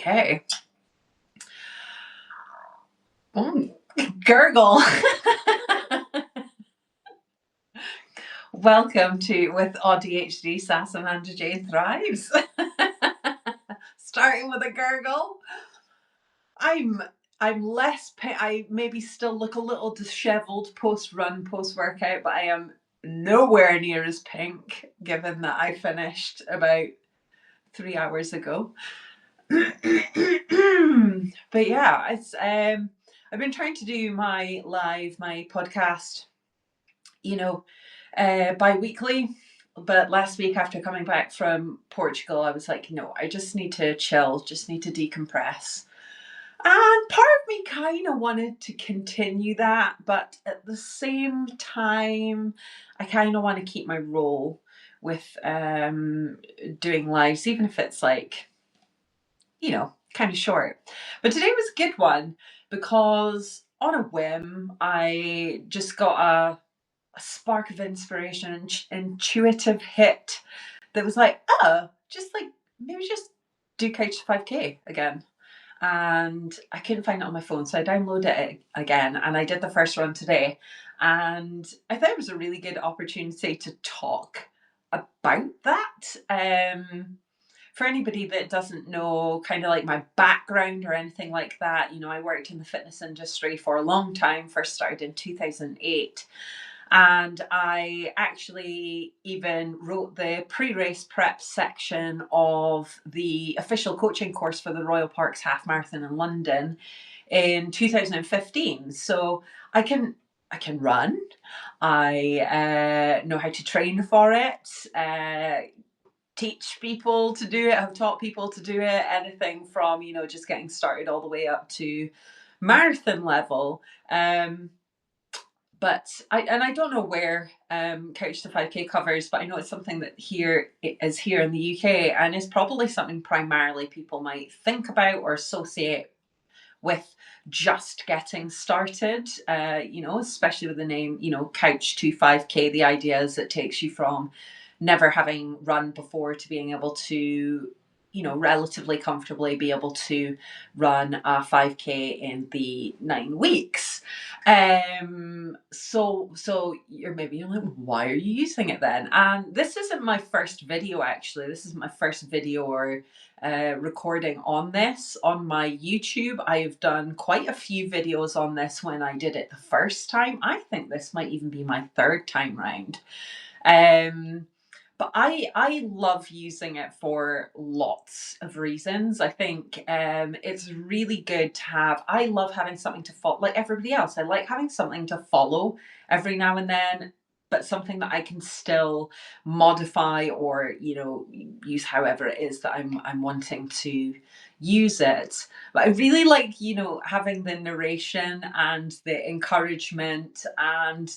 Okay. Gurgle. Welcome to With AuDHD, Sass Amanda Jane Thrives. Starting with a gurgle. I'm less I maybe still look a little disheveled post-run, post-workout, but I am nowhere near as pink, given that I finished about 3 hours ago. But yeah, it's I've been trying to do my podcast, bi-weekly. But last week, after coming back from Portugal, I was like, no, I just need to chill, just need to decompress. And part of me kind of wanted to continue that, but at the same time, I kind of want to keep my role with doing lives, even if it's like, kind of short. But today was a good one because on a whim, I just got a spark of inspiration, intuitive hit that was like, oh, just like maybe just do Couch to 5K again. And I couldn't find it on my phone, so I downloaded it again and I did the first run today. And I thought it was a really good opportunity to talk about that. For anybody that doesn't know kind of like my background or anything like that, I worked in the fitness industry for a long time, first started in 2008. And I actually even wrote the pre-race prep section of the official coaching course for the Royal Parks Half Marathon in London in 2015. So I can run. I know how to train for it. Teach people to do it, have taught people to do it, anything from, just getting started all the way up to marathon level. But I don't know where Couch to 5K covers, but I know it's something that is here in the UK and is probably something primarily people might think about or associate with just getting started, especially with the name, Couch to 5K. The idea is it takes you from never having run before to being able to, relatively comfortably be able to run a 5K in the 9 weeks. So you're like, why are you using it then? And this isn't my first video, actually. This is my first video or recording on this on my YouTube. I've done quite a few videos on this when I did it the first time. I think this might even be my third time round. But I love using it for lots of reasons. I think it's really good to have. I love having something to follow, like everybody else. I like having something to follow every now and then, but something that I can still modify or use however it is that I'm wanting to use it. But I really like having the narration and the encouragement and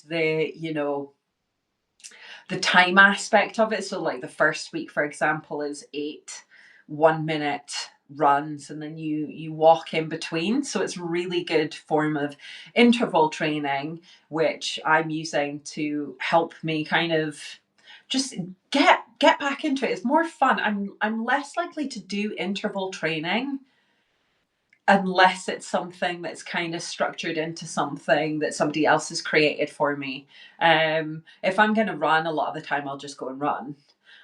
the time aspect of it. So like the first week, for example, is 8 1-minute runs and then you walk in between. So it's really good form of interval training, which I'm using to help me kind of just get back into it. It's more fun. I'm less likely to do interval training unless it's something that's kind of structured into something that somebody else has created for me. If I'm going to run, a lot of the time I'll just go and run.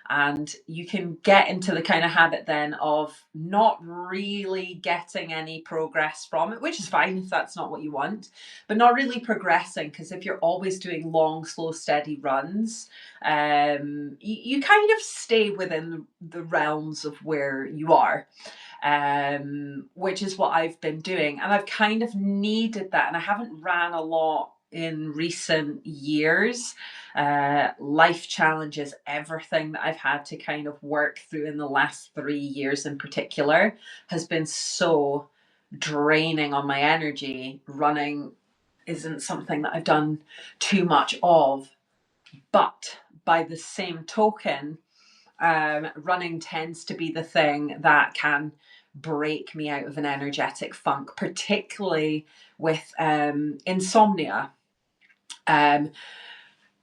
And you can get into the kind of habit then of not really getting any progress from it, which is fine if that's not what you want, but not really progressing, because if you're always doing long, slow, steady runs, you kind of stay within the realms of where you are. Which is what I've been doing. And I've kind of needed that. And I haven't ran a lot in recent years. Life challenges, everything that I've had to kind of work through in the last 3 years in particular has been so draining on my energy. Running isn't something that I've done too much of. But by the same token, running tends to be the thing that can break me out of an energetic funk, particularly with insomnia,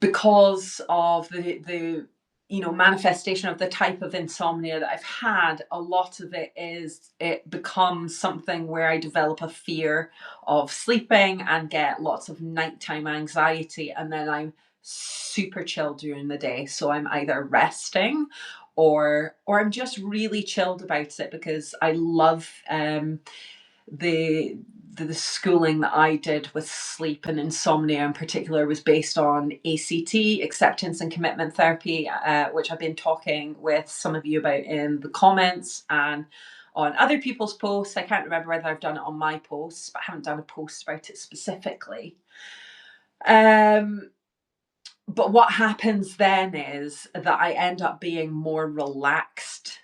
because of the manifestation of the type of insomnia that I've had, a lot of it becomes something where I develop a fear of sleeping and get lots of nighttime anxiety, and then I'm super chill during the day. So I'm either resting or I'm just really chilled about it, because I love the the schooling that I did with sleep and insomnia in particular was based on ACT, acceptance and commitment therapy, which I've been talking with some of you about in the comments and on other people's posts. I can't remember whether I've done it on my posts, but I haven't done a post about it specifically. But what happens then is that I end up being more relaxed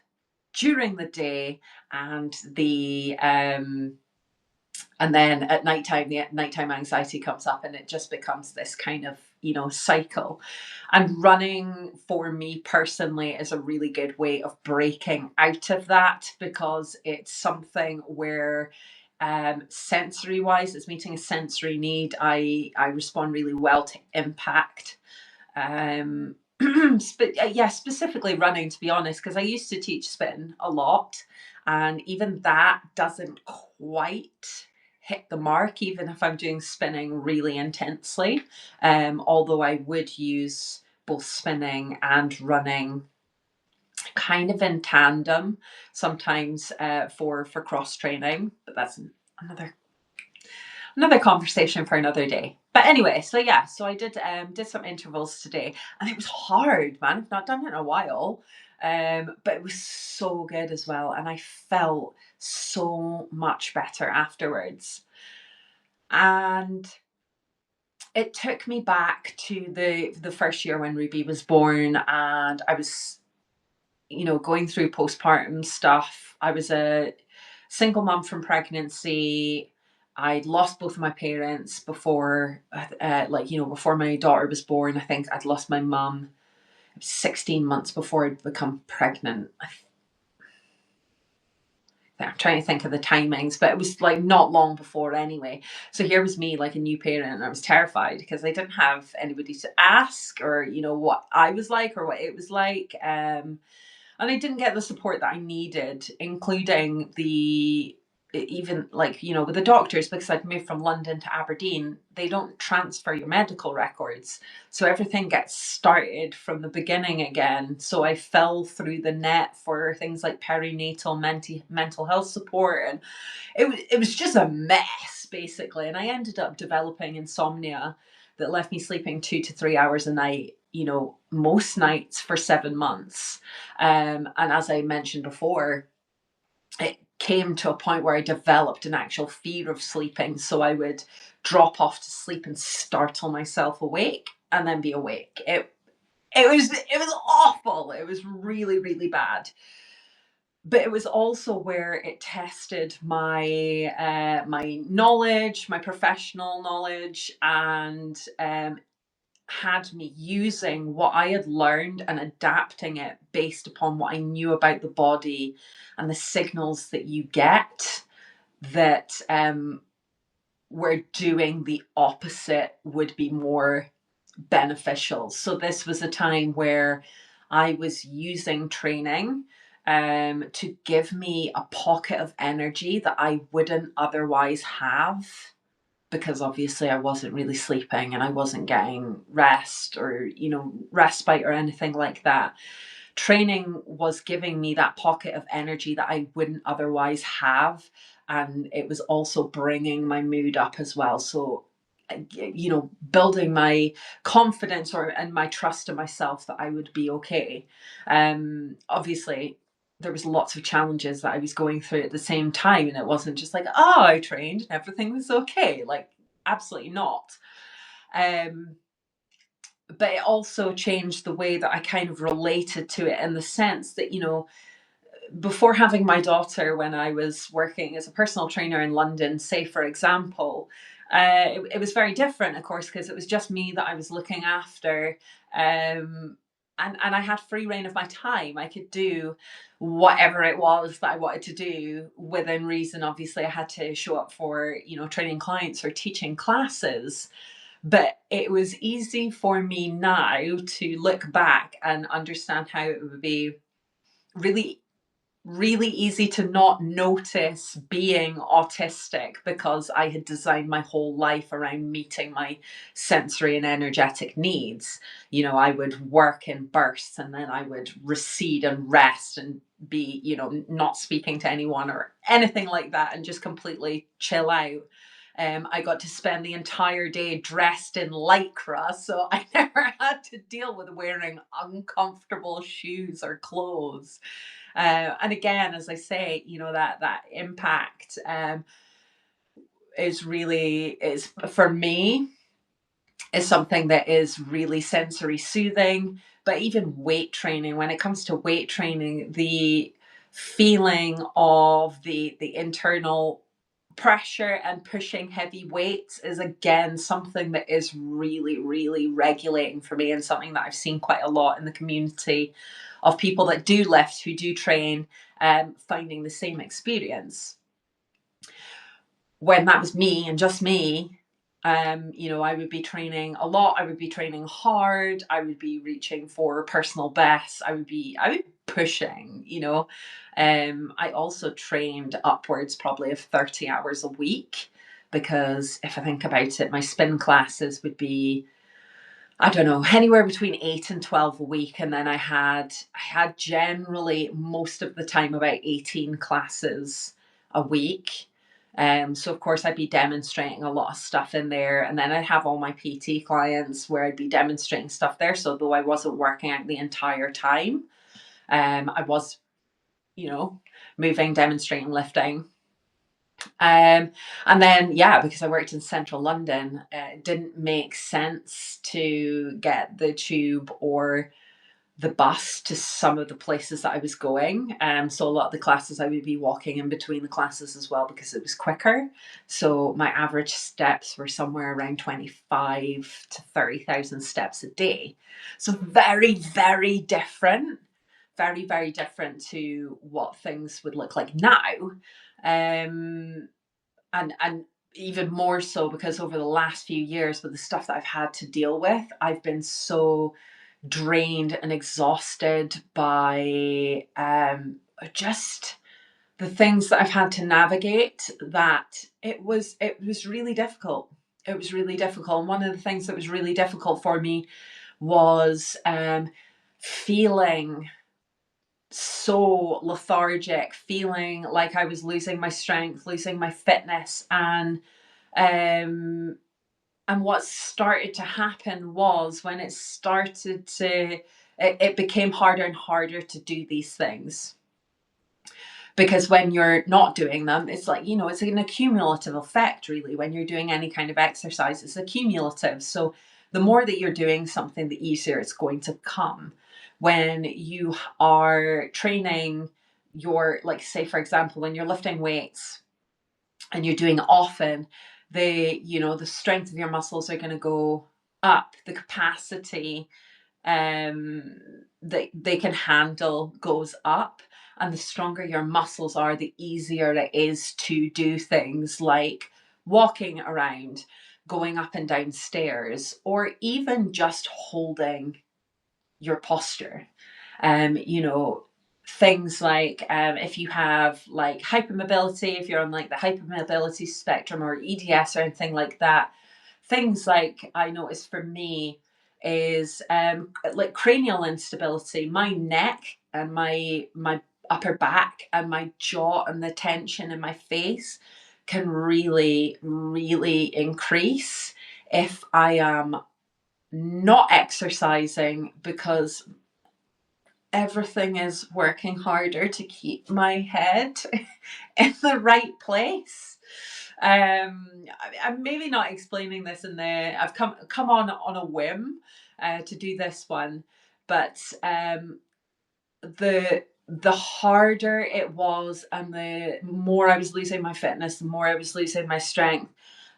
during the day, and and then at nighttime, the nighttime anxiety comes up, and it just becomes this kind of, cycle. And running for me personally is a really good way of breaking out of that, because it's something where sensory wise, it's meeting a sensory need. I respond really well to impact. Specifically running, to be honest, because I used to teach spin a lot, and even that doesn't quite hit the mark, even if I'm doing spinning really intensely. Although I would use both spinning and running kind of in tandem sometimes for cross training, but that's another conversation for another day. But anyway, so yeah, so I did some intervals today, and it was hard, man. I've not done it in a while. But it was so good as well, and I felt so much better afterwards. And it took me back to the first year when Ruby was born, and I was, going through postpartum stuff. I was a single mum from pregnancy. I'd lost both of my parents before, before my daughter was born. I think I'd lost my mum 16 months before I'd become pregnant. I'm trying to think of the timings, but it was like not long before anyway. So here was me, like a new parent, and I was terrified because I didn't have anybody to ask, or what I was like or what it was like. And I didn't get the support that I needed, including even with the doctors, because I'd moved from London to Aberdeen. They don't transfer your medical records, so everything gets started from the beginning again. So I fell through the net for things like perinatal mental health support, and it was just a mess basically. And I ended up developing insomnia that left me sleeping 2 to 3 hours a night, most nights for 7 months. And as I mentioned before, it came to a point where I developed an actual fear of sleeping. So I would drop off to sleep and startle myself awake and then be awake. It was awful. It was really, really bad. But it was also where it tested my knowledge, my professional knowledge, and had me using what I had learned and adapting it based upon what I knew about the body and the signals that you get, that where doing the opposite would be more beneficial. So this was a time where I was using training to give me a pocket of energy that I wouldn't otherwise have, because obviously I wasn't really sleeping and I wasn't getting rest or, respite or anything like that. Training was giving me that pocket of energy that I wouldn't otherwise have. And it was also bringing my mood up as well. So, building my confidence and my trust in myself that I would be okay. Obviously, there was lots of challenges that I was going through at the same time, and it wasn't just like, oh, I trained and everything was okay. Like, absolutely not. But it also changed the way that I kind of related to it, in the sense that, before having my daughter, when I was working as a personal trainer in London, say, for example, it was very different, of course, because it was just me that I was looking after. And I had free reign of my time. I could do whatever it was that I wanted to do within reason. Obviously, I had to show up for, training clients or teaching classes. But it was easy for me now to look back and understand how it would be really really easy to not notice being autistic because I had designed my whole life around meeting my sensory and energetic needs. You know, I would work in bursts and then I would recede and rest and be, you know, not speaking to anyone or anything like that and just completely chill out. I got to spend the entire day dressed in lycra, so I never had to deal with wearing uncomfortable shoes or clothes. And again, as I say, you know, that impact is for me is something that is really sensory soothing. But even weight training, when it comes to weight training, the feeling of the internal pressure and pushing heavy weights is again something that is really, really regulating for me, and something that I've seen quite a lot in the community of people that do lift, who do train, finding the same experience. When that was me and just me, you know, I would be training a lot. I would be training hard. I would be reaching for personal bests. I would be pushing, you know. I also trained upwards probably of 30 hours a week, because if I think about it, my spin classes would be, I don't know, anywhere between 8 and 12 a week. And then I had generally most of the time about 18 classes a week. So of course I'd be demonstrating a lot of stuff in there. And then I'd have all my PT clients where I'd be demonstrating stuff there. So though I wasn't working out the entire time, I was, you know, moving, demonstrating, lifting. And then, yeah, because I worked in central London, it didn't make sense to get the tube or the bus to some of the places that I was going. So a lot of the classes I would be walking in between the classes as well, because it was quicker. So my average steps were somewhere around 25 to 30,000 steps a day. So very, very different. Very, very different to what things would look like now. Um, and even more so because over the last few years, with the stuff that I've had to deal with, I've been so drained and exhausted by just the things that I've had to navigate, that it was really difficult. It was really difficult. And one of the things that was really difficult for me was feeling so lethargic, feeling like I was losing my strength, losing my fitness, um, and what started to happen was, when it started to, it became harder and harder to do these things, because when you're not doing them, it's like, you know, it's an accumulative effect, really. When you're doing any kind of exercise, it's accumulative. So the more that you're doing something, the easier it's going to come. When you are training your, like, say for example, when you're lifting weights and you're doing it often, you know, the strength of your muscles are going to go up, the capacity that they can handle goes up, and the stronger your muscles are, the easier it is to do things like walking around, going up and down stairs, or even just holding your posture. You know, things like, if you have like hypermobility, if you're on like the hypermobility spectrum, or EDS or anything like that, things like, I noticed for me, is like cranial instability. My neck and my upper back and my jaw and the tension in my face can really, really increase if I am not exercising, because everything is working harder to keep my head in the right place. I'm maybe not explaining this in the. I've come on a whim to do this one, but the harder it was, and the more I was losing my fitness, the more I was losing my strength,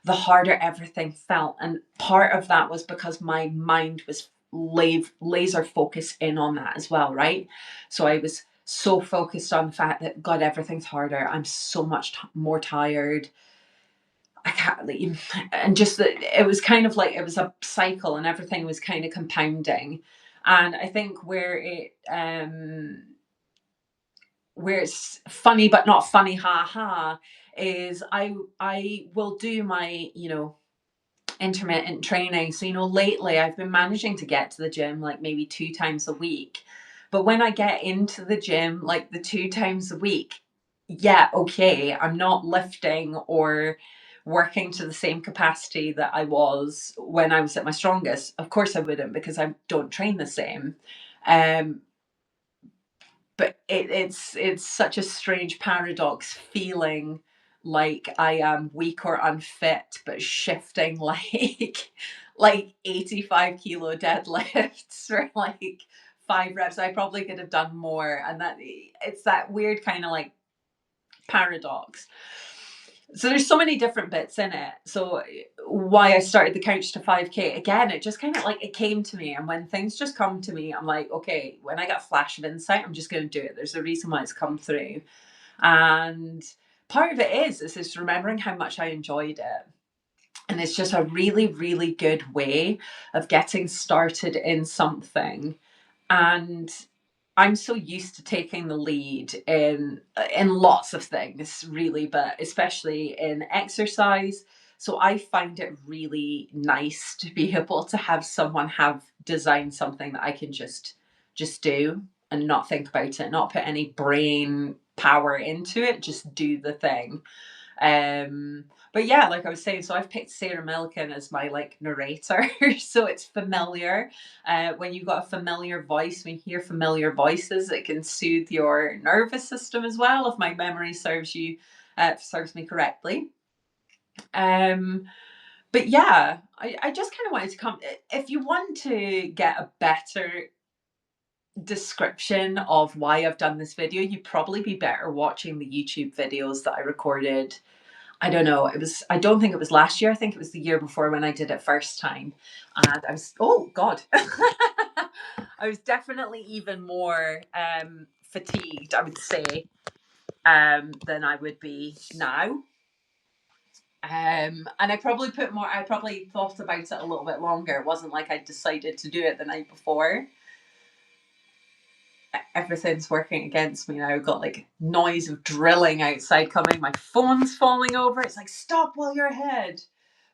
the harder everything felt. And part of that was because my mind was laser focused in on that as well, right? So I was so focused on the fact that, God, everything's harder. I'm so much more tired. I can't leave. And just that it was kind of like it was a cycle and everything was kind of compounding. And I think where it's funny but not funny, ha ha, is I will do my, intermittent training. So, lately I've been managing to get to the gym like maybe 2 times a week. But when I get into the gym, like the 2 times a week, yeah, okay, I'm not lifting or working to the same capacity that I was when I was at my strongest. Of course I wouldn't, because I don't train the same. Um, but it's such a strange paradox, feeling like I am weak or unfit, but shifting like 85 kilo deadlifts for like 5 reps. I probably could have done more, and that it's that weird kind of like paradox. So there's so many different bits in it. So why I started the Couch to 5K, again, it just kind of like it came to me. And when things just come to me, I'm like, okay, when I get a flash of insight, I'm just going to do it. There's a reason why it's come through. And part of it is just remembering how much I enjoyed it. And it's just a really, really good way of getting started in something. And I'm so used to taking the lead in lots of things, really, but especially in exercise. So I find it really nice to be able to have someone have designed something that I can just do and not think about it, not put any brain power into it, just do the thing. But yeah, like I was saying, so I've picked Sarah Millican as my like narrator, so it's familiar. When you've got a familiar voice, when you hear familiar voices, it can soothe your nervous system as well, if my memory serves me correctly. Um, but yeah, I just kind of wanted to come. If you want to get a better description of why I've done this video, you'd probably be better watching the YouTube videos that I recorded. I don't know. I don't think it was last year. I think it was the year before when I did it first time. And oh God. I was definitely even more fatigued, I would say, than I would be now. And I probably thought about it a little bit longer. It wasn't like I decided to do it the night before. Everything's working against me now. I've got like noise of drilling outside coming. My phone's falling over. It's like, stop while you're ahead.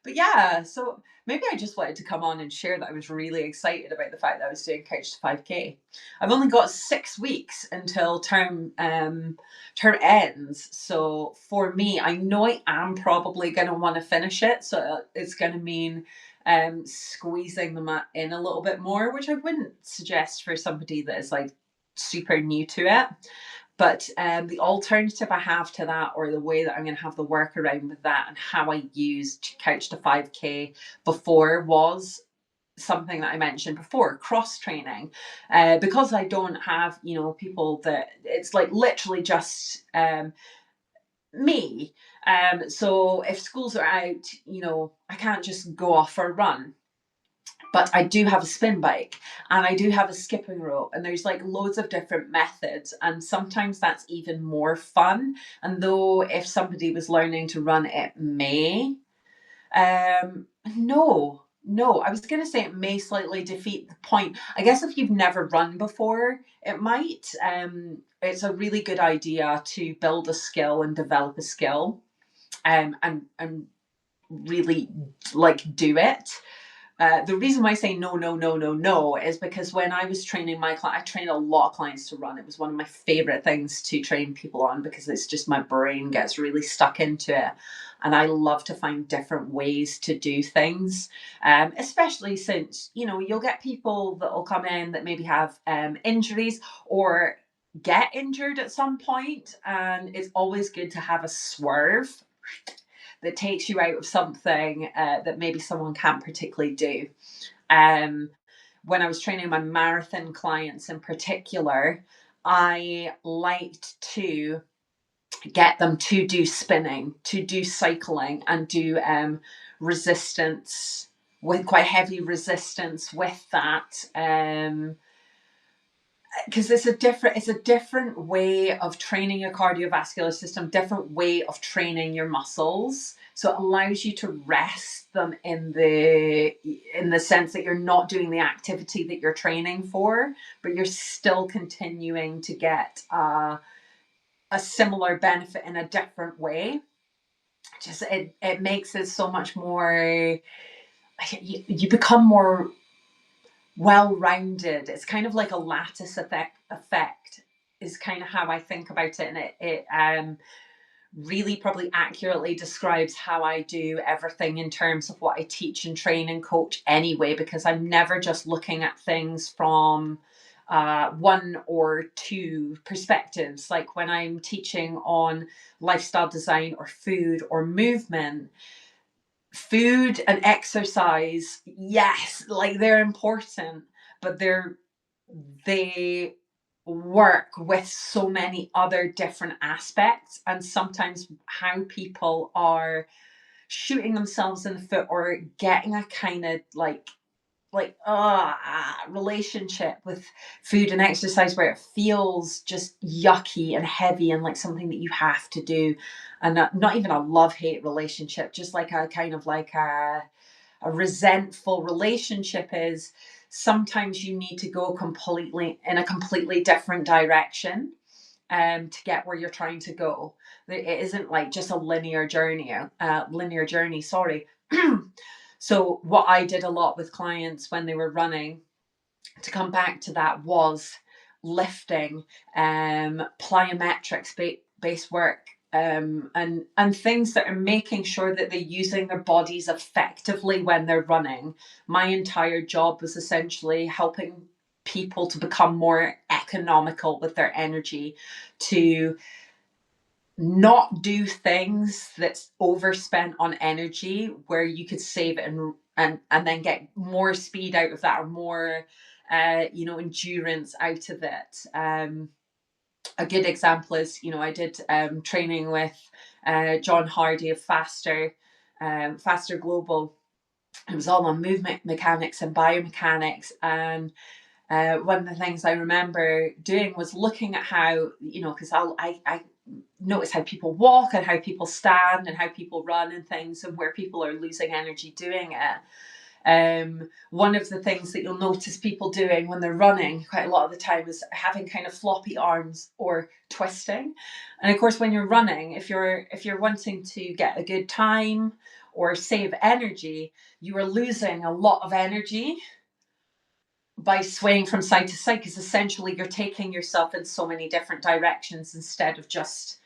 But yeah, so maybe I just wanted to come on and share that I was really excited about the fact that I was doing Couch to 5K. I've only got 6 weeks until term ends. So for me, I know I am probably going to want to finish it. So it's going to mean squeezing them in a little bit more, which I wouldn't suggest for somebody that is like super new to it. But the alternative I have to that, or the way that I'm going to have the workaround with that, and how I used Couch to 5K before, was something that I mentioned before, cross training. Because I don't have, people that it's like literally just me. So if schools are out, I can't just go off for a run. But I do have a spin bike and I do have a skipping rope, and there's like loads of different methods, and sometimes that's even more fun. And though if somebody was learning to run, it may no, I was going to say it may slightly defeat the point. I guess if you've never run before, it might. It's a really good idea to build a skill and develop a skill, and really like do it. The reason why I say no, no, no, no, no is because when I was training my client, I trained a lot of clients to run. It was one of my favorite things to train people on, because it's just my brain gets really stuck into it. And I love to find different ways to do things, especially since, you'll get people that will come in that maybe have injuries or get injured at some point. And it's always good to have a swerve that takes you out of something that maybe someone can't particularly do. When I was training my marathon clients in particular, I liked to get them to do spinning, to do cycling, and do resistance, with quite heavy resistance with that. because it's a different way of training your cardiovascular system, different way of training your muscles. So it allows you to rest them in the sense that you're not doing the activity that you're training for, but you're still continuing to get a similar benefit in a different way. Just it makes it so much more. You become more well-rounded. It's kind of like a lattice effect is kind of how I think about it, and it really probably accurately describes how I do everything in terms of what I teach and train and coach anyway, because I'm never just looking at things from one or two perspectives. Like when I'm teaching on lifestyle design or food or movement, food and exercise, yes, like they're important, but they work with so many other different aspects, and sometimes how people are shooting themselves in the foot or getting a kind of relationship with food and exercise where it feels just yucky and heavy and like something that you have to do, and not even a love-hate relationship, just like a kind of like a resentful relationship is. Sometimes you need to go completely in a completely different direction to get where you're trying to go. It isn't like just a linear journey, sorry. So what I did a lot with clients when they were running, to come back to that, was lifting, plyometrics based work, and things that are making sure that they're using their bodies effectively when they're running. My entire job was essentially helping people to become more economical with their energy, to not do things that's overspent on energy where you could save it and then get more speed out of that, or more endurance out of it. A good example is, I did training with John Hardy of Faster Global. It was all on movement mechanics and biomechanics, and one of the things I remember doing was looking at how, because I notice how people walk and how people stand and how people run and things, and where people are losing energy doing it. One of the things that you'll notice people doing when they're running quite a lot of the time is having kind of floppy arms or twisting. And of course, when you're running, if you're wanting to get a good time or save energy, you are losing a lot of energy by swaying from side to side, because essentially you're taking yourself in so many different directions instead of just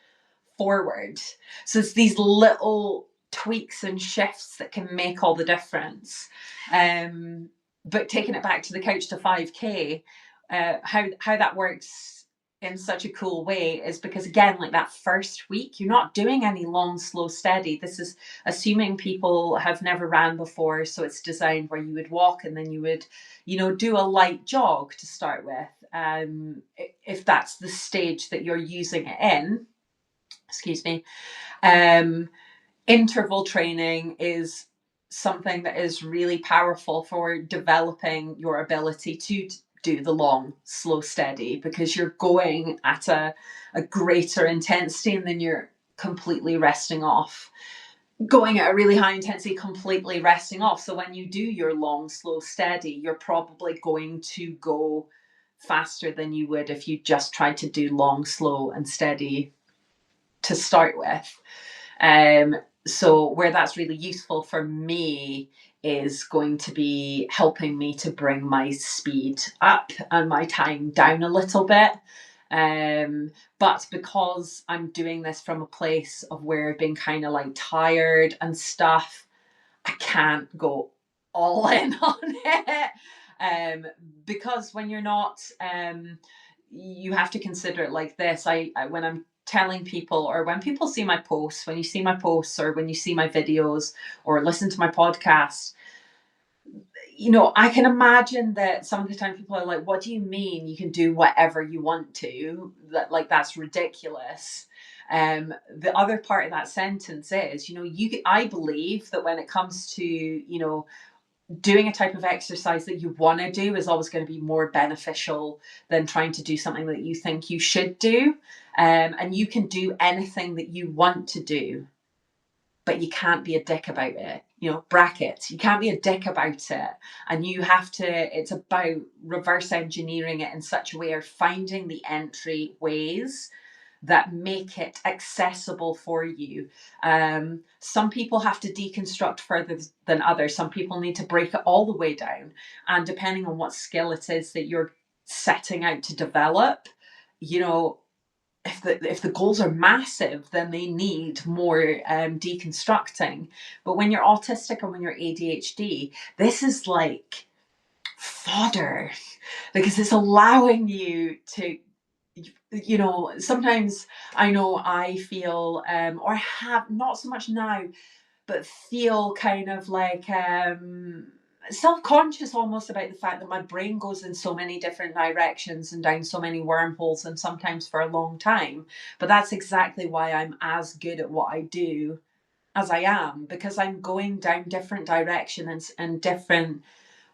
forward. So it's these little tweaks and shifts that can make all the difference. But taking it back to the couch to 5K, how that works in such a cool way is because, again, like that first week, you're not doing any long, slow, steady. This is assuming people have never ran before, so it's designed where you would walk and then you would, do a light jog to start with, if that's the stage that you're using it in. Excuse me. Interval training is something that is really powerful for developing your ability to do the long, slow, steady, because you're going at a greater intensity and then you're completely resting off. Going at a really high intensity, completely resting off. So when you do your long, slow, steady, you're probably going to go faster than you would if you just tried to do long, slow, and steady to start with. So where that's really useful for me is going to be helping me to bring my speed up and my time down a little bit. But because I'm doing this from a place of where I've been kind of like tired and stuff, I can't go all in on it. Because when you're not, you have to consider it like this. I when I'm telling people, or when people see my posts, when you see my posts or when you see my videos or listen to my podcast, I can imagine that some of the time people are like, what do you mean you can do whatever you want to? That's ridiculous. The other part of that sentence is, I believe that when it comes to, doing a type of exercise that you want to do is always going to be more beneficial than trying to do something that you think you should do. And you can do anything that you want to do, but you can't be a dick about it. Brackets, you can't be a dick about it. And you have to, it's about reverse engineering it in such a way, or finding the entry ways that make it accessible for you. Some people have to deconstruct further than others. Some people need to break it all the way down. And depending on what skill it is that you're setting out to develop, you know, if the goals are massive, then they need more deconstructing. But when you're autistic or when you're ADHD, this is like fodder, because it's allowing you to, sometimes I know I feel, or I have, not so much now, but feel kind of like self-conscious almost about the fact that my brain goes in so many different directions and down so many wormholes, and sometimes for a long time. But that's exactly why I'm as good at what I do as I am, because I'm going down different directions and different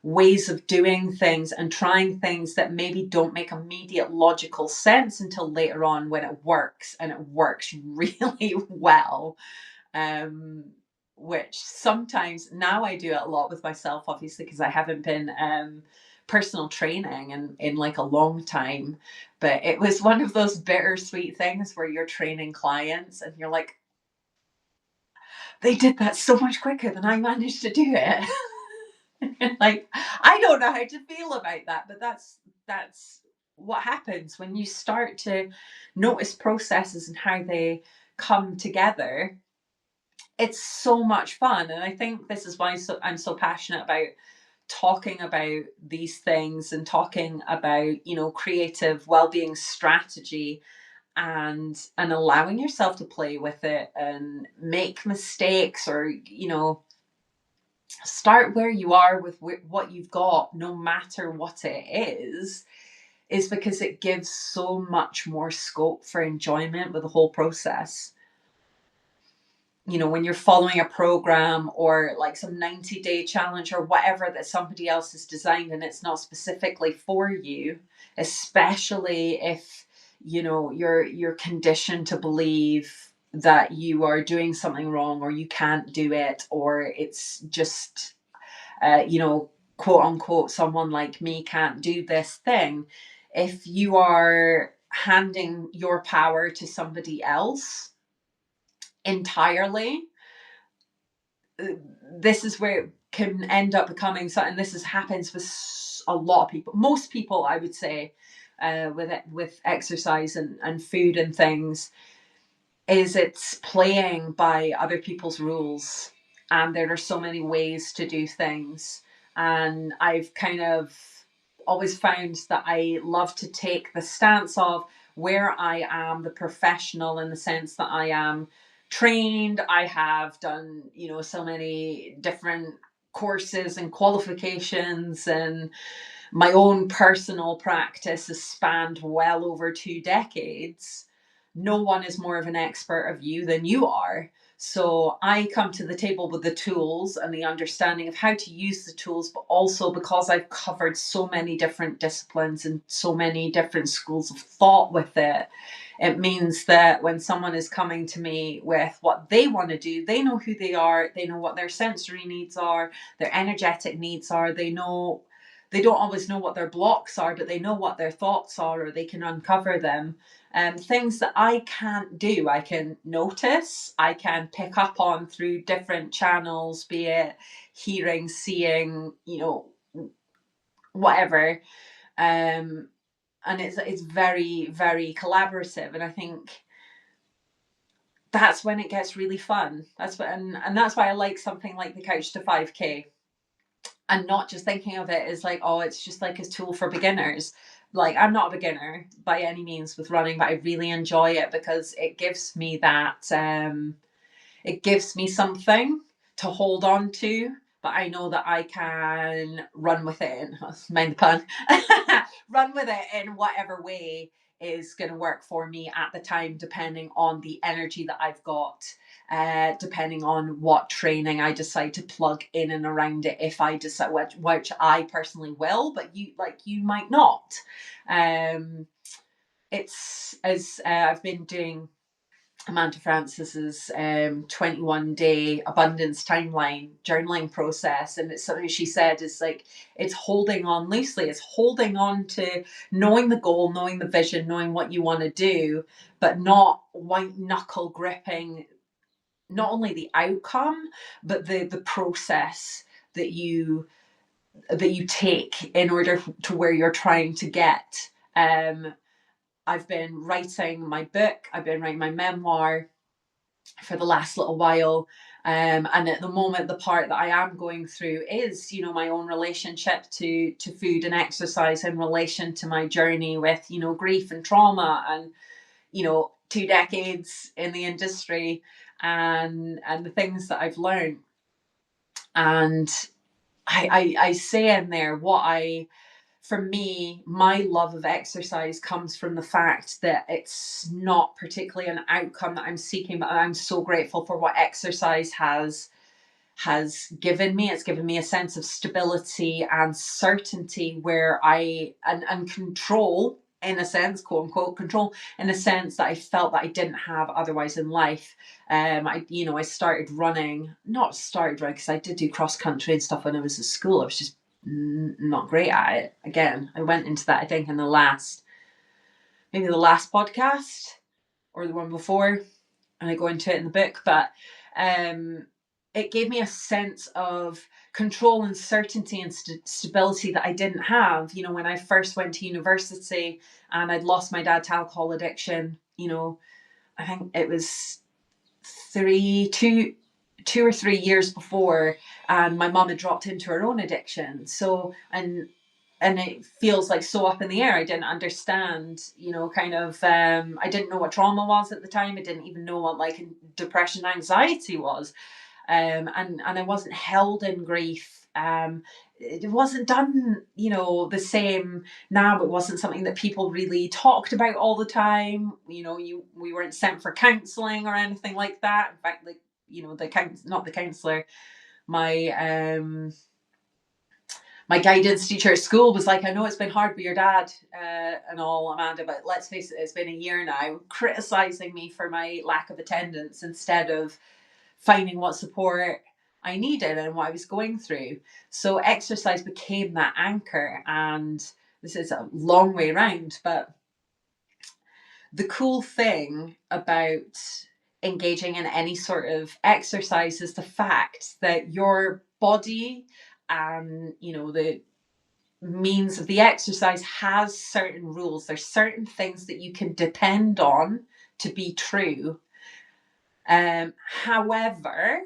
ways of doing things, and trying things that maybe don't make immediate logical sense until later on when it works, and it works really well. um, which sometimes now I do it a lot with myself, obviously, because I haven't been personal training in like a long time. But it was one of those bittersweet things where you're training clients and you're like, they did that so much quicker than I managed to do it. Like, I don't know how to feel about that, but that's what happens when you start to notice processes and how they come together. It's so much fun. And I think this is why I'm so passionate about talking about these things, and talking about, creative well-being strategy, and allowing yourself to play with it and make mistakes, or start where you are with what you've got, no matter what it is because it gives so much more scope for enjoyment with the whole process. When you're following a program, or like some 90-day challenge or whatever that somebody else has designed, and it's not specifically for you, especially if you're conditioned to believe that you are doing something wrong, or you can't do it, or it's just quote unquote, someone like me can't do this thing. If you are handing your power to somebody else entirely, this is where it can end up becoming something. This happens with a lot of people, most people, I would say, with exercise and food and things, is it's playing by other people's rules. And there are so many ways to do things. And I've kind of always found that I love to take the stance of where I am the professional, in the sense that I am trained. I have done, so many different courses and qualifications, and my own personal practice has spanned well over 2 decades. No one is more of an expert of you than you are. So I come to the table with the tools and the understanding of how to use the tools, but also because I've covered so many different disciplines and so many different schools of thought with it. It means that when someone is coming to me with what they want to do, they know who they are, they know what their sensory needs are, their energetic needs are, they don't always know what their blocks are, but they know what their thoughts are, or they can uncover them. Things that I can't do, I can notice, I can pick up on through different channels, be it hearing, seeing, whatever. And it's very, very collaborative. And I think that's when it gets really fun. And that's why I like something like the Couch to 5K. And not just thinking of it as like, oh, it's just like a tool for beginners. Like, I'm not a beginner by any means with running, but I really enjoy it because it gives me that, it gives me something to hold on to. But I know that I can run with it in, mind the pun, run with it in whatever way is going to work for me at the time, depending on the energy that I've got, depending on what training I decide to plug in and around it, if I decide, which I personally will, but you might not. It's as I've been doing Amanda Francis's 21-day abundance timeline journaling process, and it's something she said is like, it's holding on loosely, it's holding on to knowing the goal, knowing the vision, knowing what you want to do, but not white knuckle gripping not only the outcome but the process that you take in order to where you're trying to get. I've been writing my book, I've been writing my memoir for the last little while. And at the moment, the part that I am going through is, my own relationship to food and exercise in relation to my journey with, grief and trauma, and, 2 decades in the industry, and the things that I've learned. And I say in there for me, my love of exercise comes from the fact that it's not particularly an outcome that I'm seeking, but I'm so grateful for what exercise has given me. It's given me a sense of stability and certainty where and control, in a sense, quote unquote, control in a sense that I felt that I didn't have otherwise in life. I started running, not started running, because I did do cross country and stuff when I was at school. I was just not great at it. Again, I went into that, I think, in the last podcast or the one before, and I go into it in the book. But it gave me a sense of control and certainty and stability that I didn't have, when I first went to university and I'd lost my dad to alcohol addiction. I think it was 2 or 3 years before, and my mum had dropped into her own addiction. So, and it feels like so up in the air. I didn't understand, I didn't know what trauma was at the time. I didn't even know what like depression, anxiety was. And I wasn't held in grief. It wasn't done, the same now. It wasn't something that people really talked about all the time. We weren't sent for counselling or anything like that. In fact, not the counsellor, my guidance teacher at school was like, I know it's been hard with your dad and all, Amanda, but let's face it, it's been a year now, criticising me for my lack of attendance instead of finding what support I needed and what I was going through. So exercise became that anchor, and this is a long way around, but the cool thing about engaging in any sort of exercise is the fact that your body and the means of the exercise has certain rules. There's certain things that you can depend on to be true. However,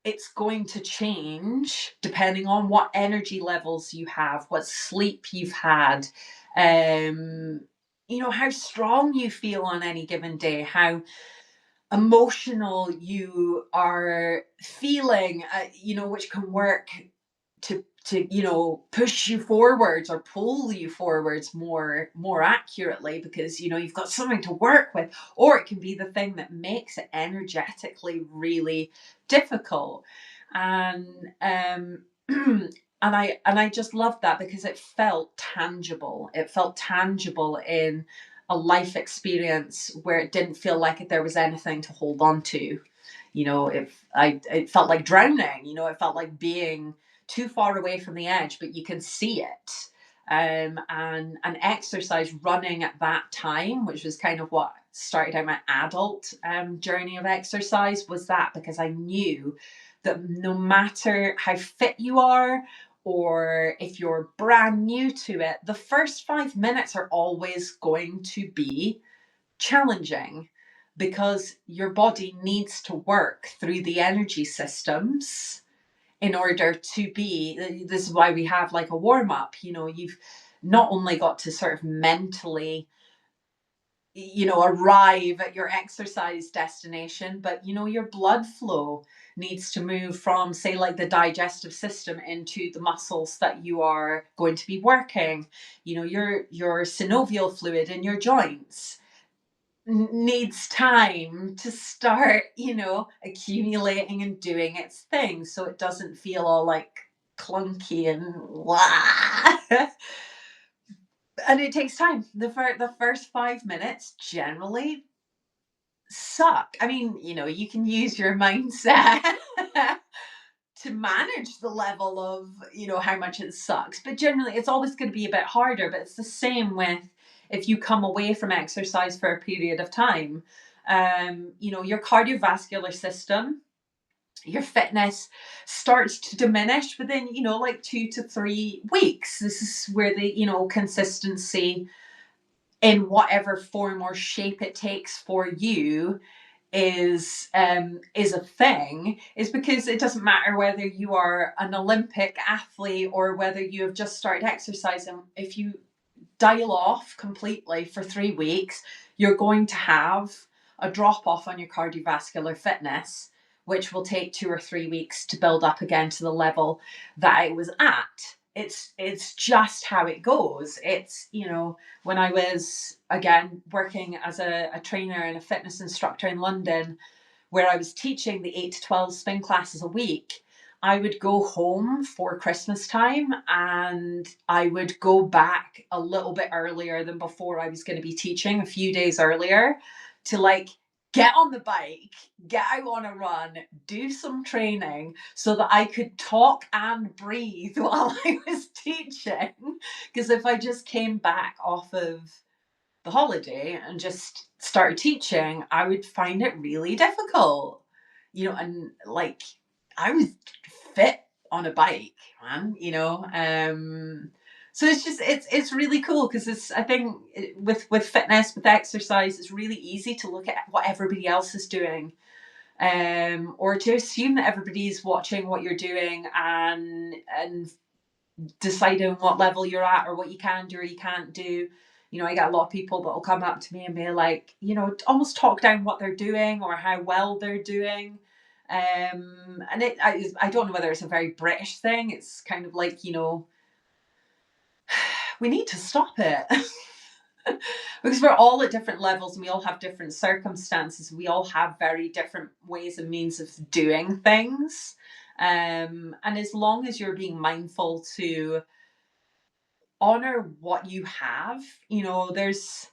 it's going to change depending on what energy levels you have, what sleep you've had, how strong you feel on any given day, how emotional you are feeling, which can work to push you forwards or pull you forwards more accurately, because you've got something to work with, or it can be the thing that makes it energetically really difficult. And and I just loved that, because it felt tangible. It felt tangible in a life experience where it didn't feel like there was anything to hold on to. It felt like drowning. It felt like being too far away from the edge, but you can see it. And exercise, running at that time, which was kind of what started out my adult journey of exercise, was that, because I knew that no matter how fit you are, or if you're brand new to it, the first 5 minutes are always going to be challenging, because your body needs to work through the energy systems in order to be. This is why we have like a warm up. You've not only got to sort of mentally arrive at your exercise destination, but your blood flow needs to move from, say, like the digestive system into the muscles that you are going to be working. Your synovial fluid in your joints needs time to start, accumulating and doing its thing, so it doesn't feel all like clunky and blah. And it takes time. The first 5 minutes generally suck. I mean, you can use your mindset to manage the level of, how much it sucks. But generally, it's always going to be a bit harder. But it's the same with if you come away from exercise for a period of time. Your cardiovascular system, your fitness starts to diminish within, like 2 to 3 weeks. This is where the, consistency in whatever form or shape it takes for you is a thing, is because it doesn't matter whether you are an Olympic athlete or whether you have just started exercising. If you dial off completely for 3 weeks, you're going to have a drop off on your cardiovascular fitness, which will take 2 or 3 weeks to build up again to the level that it was at. It's just how it goes. It's, when I was, again, working as a trainer and a fitness instructor in London, where I was teaching the 8 to 12 spin classes a week, I would go home for Christmas time and I would go back a little bit earlier than before I was going to be teaching, a few days earlier, to like get on the bike, get out on a run, do some training so that I could talk and breathe while I was teaching. Because if I just came back off of the holiday and just started teaching, I would find it really difficult. And like I was fit on a bike, man, so it's really cool because I think with fitness, with exercise, it's really easy to look at what everybody else is doing, or to assume that everybody's watching what you're doing and deciding what level you're at or what you can do or you can't do. I get a lot of people that will come up to me and be like, almost talk down what they're doing or how well they're doing. And I don't know whether it's a very British thing. It's kind of like, we need to stop it. Because we're all at different levels and we all have different circumstances. We all have very different ways and means of doing things. And as long as you're being mindful to honor what you have, there's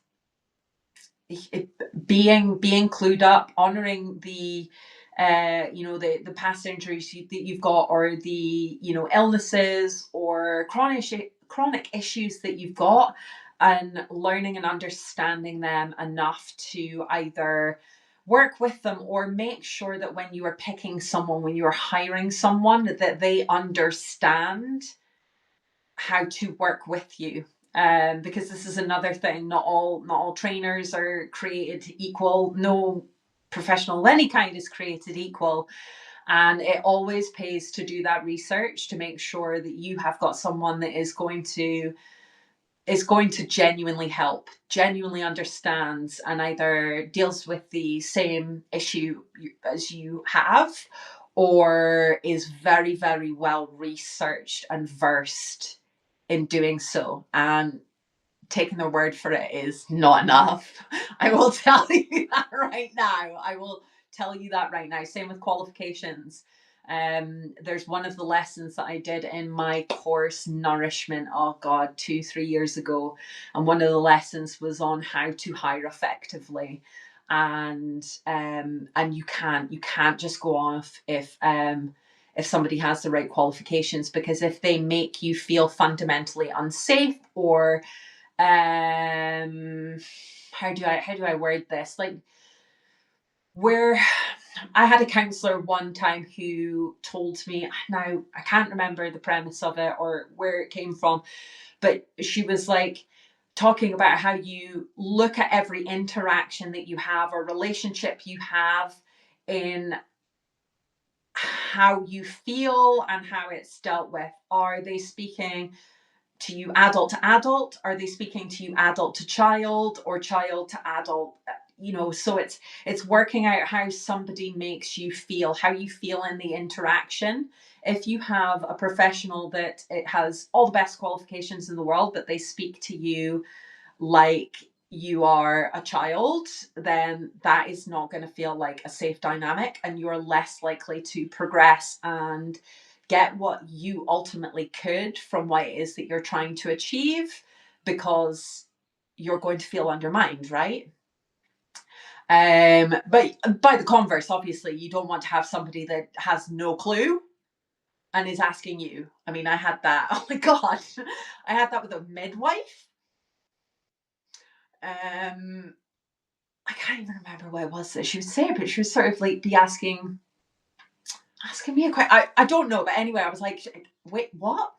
being clued up, honoring the the past injuries that you've got, or the illnesses or chronic issues that you've got, and learning and understanding them enough to either work with them or make sure that when you are picking someone, when you are hiring someone, that they understand how to work with you. Because this is another thing, not all trainers are created equal. No professional of any kind is created equal, and it always pays to do that research to make sure that you have got someone that is going to genuinely help, genuinely understands, and either deals with the same issue as you have, or is very, very well researched and versed in doing so. And taking their word for it is not enough. I will tell you that right now. Same with qualifications. There's one of the lessons that I did in my course Nourishment, oh God, 2-3 years ago. And one of the lessons was on how to hire effectively. And you can't just go off if somebody has the right qualifications, because if they make you feel fundamentally unsafe, or how do I word this, like, where I had a counselor one time who told me, now I can't remember the premise of it or where it came from, but she was like talking about how you look at every interaction that you have or relationship you have in how you feel and how it's dealt with. Are they speaking to you adult to adult? Are they speaking to you adult to child, or child to adult? So it's working out how somebody makes you feel, how you feel in the interaction. If you have a professional that it has all the best qualifications in the world, but they speak to you like you are a child, then that is not going to feel like a safe dynamic, and you're less likely to progress and get what you ultimately could from what it is that you're trying to achieve, because you're going to feel undermined, right? But by the converse, obviously, you don't want to have somebody that has no clue and is asking you. I mean, I had that. Oh my God. I had that with a midwife. I can't even remember what it was that she would say, but she was sort of like be asking me a question. I don't know, but anyway, I was like, wait, what?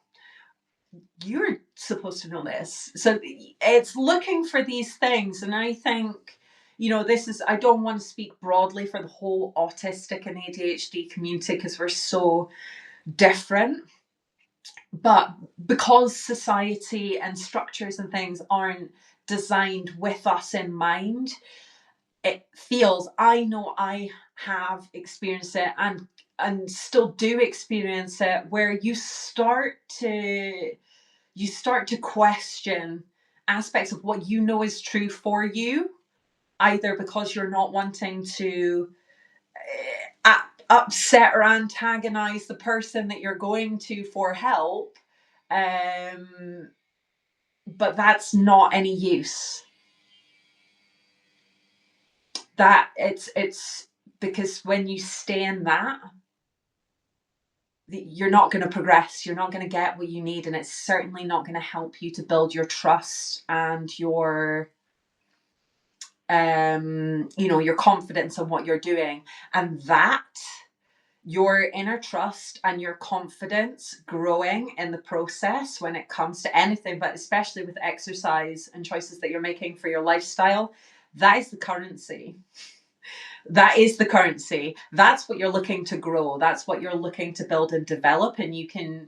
You're supposed to know this. So it's looking for these things. And I think, I don't want to speak broadly for the whole autistic and ADHD community because we're so different. But because society and structures and things aren't designed with us in mind, it feels, I know I have experienced it and still do experience it, where you start to question aspects of what you know is true for you, either because you're not wanting to upset or antagonize the person that you're going to for help, but that's not any use. That it's because when you stay in that, you're not going to progress, you're not going to get what you need, and it's certainly not going to help you to build your trust and your your confidence in what you're doing. And that your inner trust and your confidence growing in the process when it comes to anything, but especially with exercise and choices that you're making for your lifestyle, that is the currency. That is the currency. That's what you're looking to grow. That's what you're looking to build and develop. And you can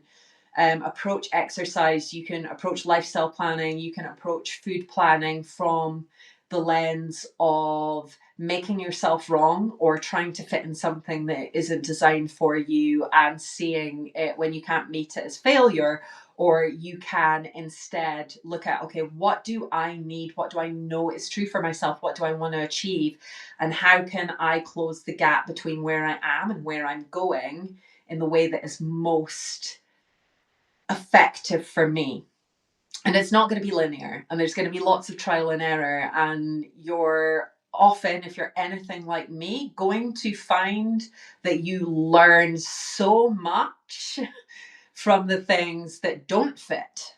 approach exercise, you can approach lifestyle planning, you can approach food planning from the lens of making yourself wrong or trying to fit in something that isn't designed for you and seeing it when you can't meet it as failure. Or you can instead look at, okay, what do I need? What do I know is true for myself? What do I want to achieve? And how can I close the gap between where I am and where I'm going in the way that is most effective for me? And it's not going to be linear, and there's going to be lots of trial and error, and you're often, if you're anything like me, going to find that you learn so much from the things that don't fit,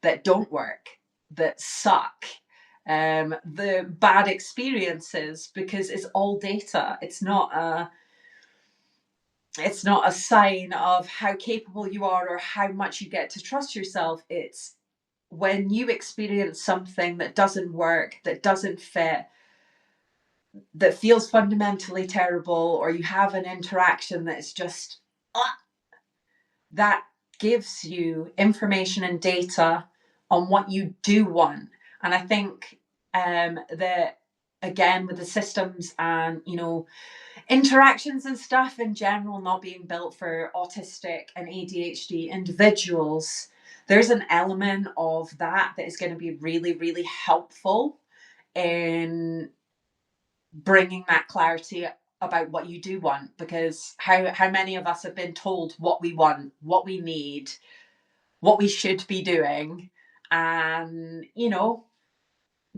that don't work, that suck, the bad experiences, because it's all data. It's not a sign of how capable you are or how much you get to trust yourself. It's when you experience something that doesn't work, that doesn't fit, that feels fundamentally terrible, or you have an interaction that's just that gives you information and data on what you do want. And I think that, again, with the systems and interactions and stuff in general not being built for autistic and ADHD individuals, there's an element of that is going to be really, really helpful in bringing that clarity about what you do want. Because how many of us have been told what we want, what we need, what we should be doing, and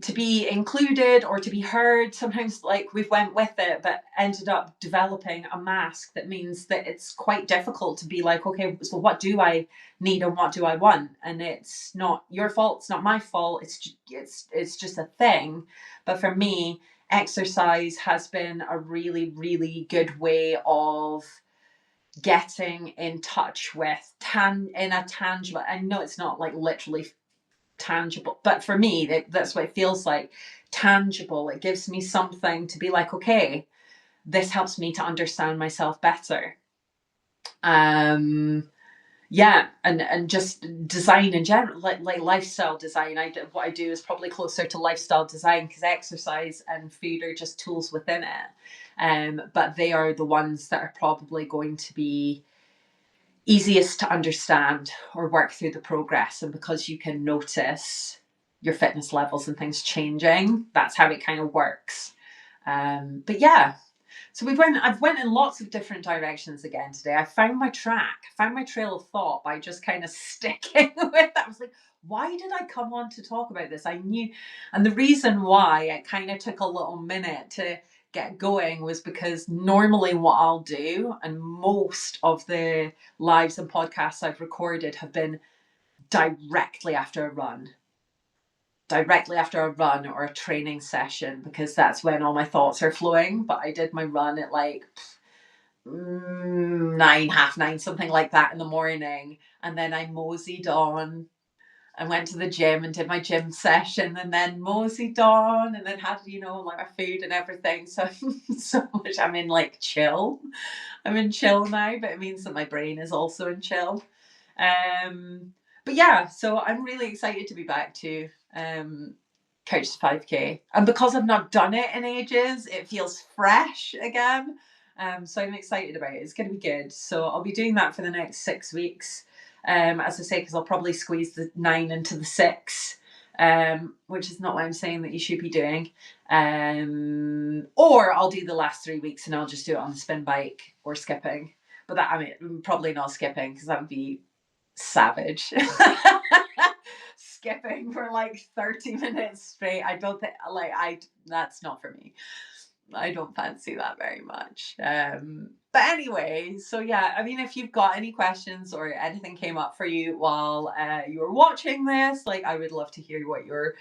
to be included or to be heard, sometimes like we've went with it but ended up developing a mask that means that it's quite difficult to be like, okay, so what do I need and what do I want? And it's not your fault, it's not my fault, it's just a thing. But for me, exercise has been a really, really good way of getting in touch with in a tangible, I know it's not like literally tangible, but for me that's what it feels like, tangible. It gives me something to be like, okay, this helps me to understand myself better. Yeah, and just design in general, like lifestyle design. What I do is probably closer to lifestyle design because exercise and food are just tools within it. But they are the ones that are probably going to be easiest to understand or work through the progress. And because you can notice your fitness levels and things changing, that's how it kind of works. But yeah, so I've went in lots of different directions again today. I found my track, found my trail of thought by just kind of sticking with it. I was like, why did I come on to talk about this? I knew, and the reason why it kind of took a little minute to get going was because normally what I'll do, and most of the lives and podcasts I've recorded have been directly after a run. Directly after a run or a training session, because that's when all my thoughts are flowing. But I did my run at like 9, half 9, something like that in the morning. And then I moseyed on and went to the gym and did my gym session and then moseyed on and then had, like my food and everything. So, so much, I'm in like chill. I'm in chill now, but it means that my brain is also in chill. But yeah, so I'm really excited to be back to Couch to 5K. And because I've not done it in ages, it feels fresh again. So I'm excited about it. It's going to be good. So I'll be doing that for the next 6 weeks. As I say, because I'll probably squeeze the 9 into the 6, which is not what I'm saying that you should be doing. Or I'll do the last 3 weeks and I'll just do it on the spin bike or skipping. But that, I mean, probably not skipping because that would be savage. Skipping for like 30 minutes straight. I don't think, that's not for me. I don't fancy that very much. But anyway, so yeah, I mean, if you've got any questions or anything came up for you while you were watching this, like, I would love to hear what you're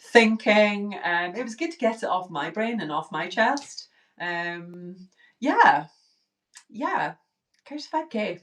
thinking. It was good to get it off my brain and off my chest. Yeah, yeah. Couch 5K.